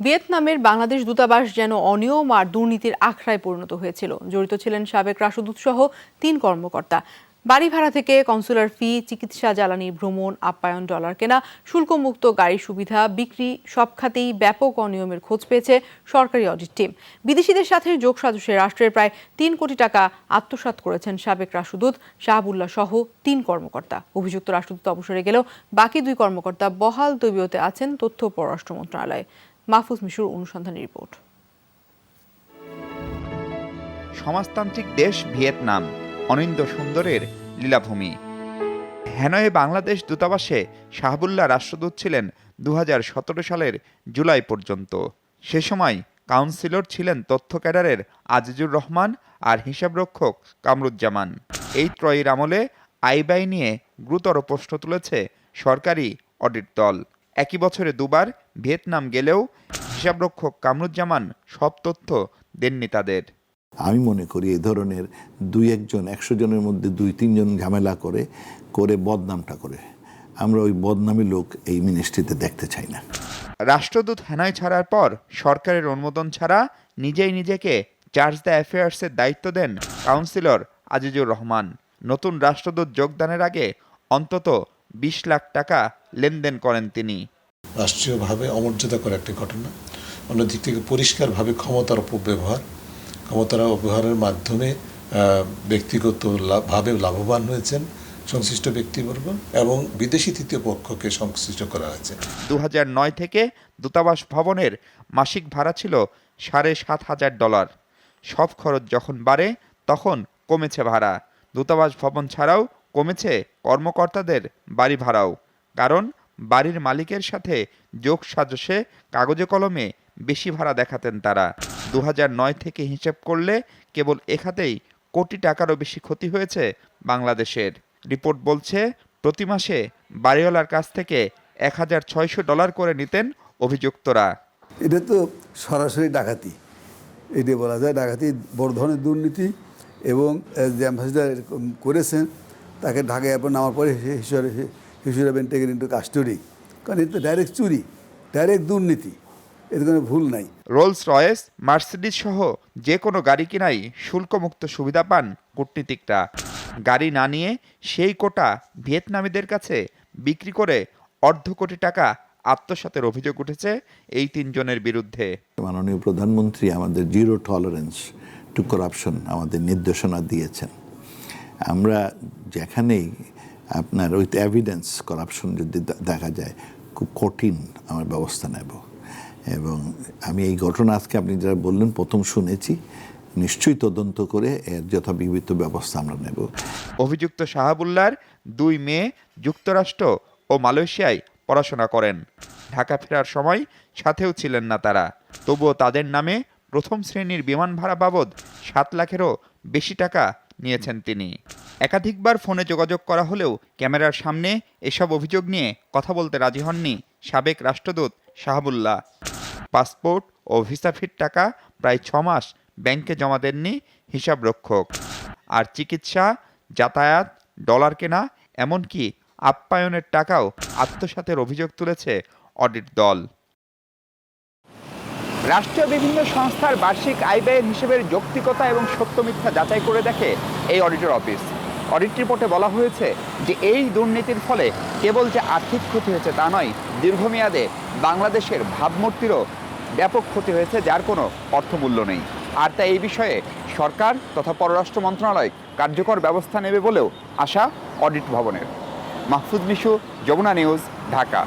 ভিয়েতনামের বাংলাদেশ দূতাবাস যেন অনিয়ম আর দুর্নীতির আখড়ায় পরিণত হয়েছিল। জড়িত ছিলেন সাবেক রাষ্ট্রদূত সহ ৩ কর্মকর্তা। বাড়ি ভাড়া থেকে কনসুলার ফি, চিকিৎসা, জ্বালানি, ভ্রমণ, আপ্যায়ন, ডলার কেনা, শুল্কমুক্ত গাড়ি সুবিধা, বিক্রি সব খাতেই ব্যাপক অনিয়মের খোঁজ পেয়েছে সরকারি অডিট টিম। বিদেশিদের সাথে যোগসাজশে রাষ্ট্রের প্রায় ৩ কোটি টাকা আত্মসাৎ করেছেন সাবেক রাষ্ট্রদূত শাহাবুল্লাহ সহ ৩ কর্মকর্তা। অভিযুক্ত রাষ্ট্রদূত অবসরে গেলেও বাকি ২ কর্মকর্তা বহাল তবিয়তে আছেন তথ্য ও পররাষ্ট্র মন্ত্রণালয়ে। মাহফুজ মিশুর অনুসন্ধানী রিপোর্ট। সমাজতান্ত্রিক দেশ ভিয়েতনাম, অনিন্দ্য সুন্দরের লীলাভূমি। হ্যানয়ে বাংলাদেশ দূতাবাসে শাহাবুল্লাহ রাষ্ট্রদূত ছিলেন ২০১৭ সালের জুলাই পর্যন্ত। সে সময় কাউন্সিলর ছিলেন তথ্য ক্যাডারের আজিজুর রহমান আর হিসাবরক্ষক কামরুজ্জামান। এই ত্রয়ীর আমলে আয় ব্যয় নিয়ে গুরুতর প্রশ্ন তুলেছে সরকারি অডিট দল। একই বছরে দুবার ভিয়েতনাম গেলেও হিসাবরক্ষক কামরুজ্জামান সব তথ্য দেননি তাদের। আমি মনে করি এই ধরনের ১০০ জনের মধ্যে ২-৩ জন ঝামেলা করে বদনামটা করে, আমরা ওই বদনামী লোক এই মিনিস্ট্রিতে দেখতে চাই না। রাষ্ট্রদূত হ্যানয় ছাড়ার পর সরকারের অনুমোদন ছাড়া নিজেই নিজেকে চার্জ দ্য অ্যাফেয়ার্সের দায়িত্ব দেন কাউন্সিলর আজিজুর রহমান। নতুন রাষ্ট্রদূত যোগদানের আগে অন্তত ২০ লাখ টাকা লেনদেন করেন তিনি। রাষ্ট্রীয়ভাবে অমর্যাদাকর একটি ঘটনা। অন্যদিক থেকে পরিষ্কারভাবে ক্ষমতার অপব্যবহারের মাধ্যমে ব্যক্তিগতভাবে লাভবান হয়েছেন সংশ্লিষ্ট ব্যক্তিবর্গ এবং বিদেশি তৃতীয় পক্ষকে সংশ্লিষ্ট করা হয়েছে। ২০০৯ থেকে দূতাবাস ভবনের মাসিক ভাড়া ছিল $৭,৫০০। সব খরচ যখন বাড়ে তখন কমেছে ভাড়া। দূতাবাস ভবন ছাড়াও কমেছে কর্মকর্তাদের বাড়ি ভাড়াও। কারণ বাড়ির মালিকের সাথে যোগ সাজশে কাগজে কলমে বেশি ভাড়া দেখাতেন তারা। ২০০৯ থেকে হিসেব করলে কেবল এ খাতেই কোটি টাকারও বেশি ক্ষতি হয়েছে বাংলাদেশের। রিপোর্ট বলছে প্রতি মাসে বাড়িওয়ালার কাছ থেকে $১,৬০০ করে নিতেন অভিযুক্তরা। এটা তো সরাসরি ডাকাতি, এটা বলা যায় ডাকাতি, বড় ধরনের দুর্নীতি। এবং যে অ্যাম্বাসিডার করেছেন তাকে ঢাকায় এরপর নামার পরে হিসেবে বেন টেকেন ইন্টু কাস্টডি, কারণ এটা ডাইরেক্ট চুরি, ডাইরেক্ট দুর্নীতি, এর কোনো ভুল নাই। রোলস রয়েস, মার্সিডিজ সহ যে কোনো গাড়ি কিনাই শুল্কমুক্ত সুবিধা পান কূটনীতিকরা। গাড়ি না নিয়ে সেই কোটা ভিয়েতনামীদের কাছে বিক্রি করে $১.৫ কোটি টাকা আত্মসাতের অভিযোগ উঠেছে এই ৩ জনের বিরুদ্ধে। মাননীয় প্রধানমন্ত্রী আমাদের জিরো টলারেন্স টু করাপশন আমাদের নির্দেশনা দিয়েছেন। আমরা যেখানেই আপনার উইথ এভিডেন্স করাপশন যদি দেখা যায় খুব কঠিন আমরা ব্যবস্থা নেব। এবং আমি এই ঘটনা আজকে আপনি যারা বললেন প্রথম শুনেছি, নিশ্চয়ই তদন্ত করে এর যথাবিহিত ব্যবস্থা আমরা নেব। অভিযুক্ত শাহাবুল্লাহর ২ মেয়ে যুক্তরাষ্ট্র ও মালয়েশিয়ায় পড়াশোনা করেন। ঢাকা ফেরার সময় সাথেও ছিলেন না তারা। তবুও তাদের নামে প্রথম শ্রেণীর বিমান ভাড়া বাবদ ৭ লাখেরও বেশি টাকা নিয়েছেন তিনি। একাধিকবার ফোনে যোগাযোগ করা হলেও ক্যামেরার সামনে এসব অভিযোগ নিয়ে কথা বলতে রাজি হননি সাবেক রাষ্ট্রদূত শাহাবুল্লাহ। পাসপোর্ট ও ভিসা ফির টাকা প্রায় ৬ মাস ব্যাংকে জমা দেননি হিসাবরক্ষক। আর চিকিৎসা, যাতায়াত, ডলার কেনা, এমনকি আপ্যায়নের টাকাও আত্মসাতের অভিযোগ তুলেছে অডিট দল। রাষ্ট্রীয় বিভিন্ন সংস্থার বার্ষিক আয় ব্যয়ের হিসেবের যৌক্তিকতা এবং সত্য মিথ্যা যাচাই করে দেখে এই অডিটর অফিস। অডিট রিপোর্টে বলা হয়েছে যে এই দুর্নীতির ফলে কেবল যে আর্থিক ক্ষতি হয়েছে তা নয়, দীর্ঘমেয়াদে বাংলাদেশের ভাবমূর্তিরও ব্যাপক ক্ষতি হয়েছে, যার কোনো অর্থমূল্য নেই। আর তাই এই বিষয়ে সরকার তথা পররাষ্ট্র মন্ত্রণালয় কার্যকর ব্যবস্থা নেবে বলেও আশা অডিট ভবনের। মাহফুজ মিশু, যমুনা নিউজ, ঢাকা।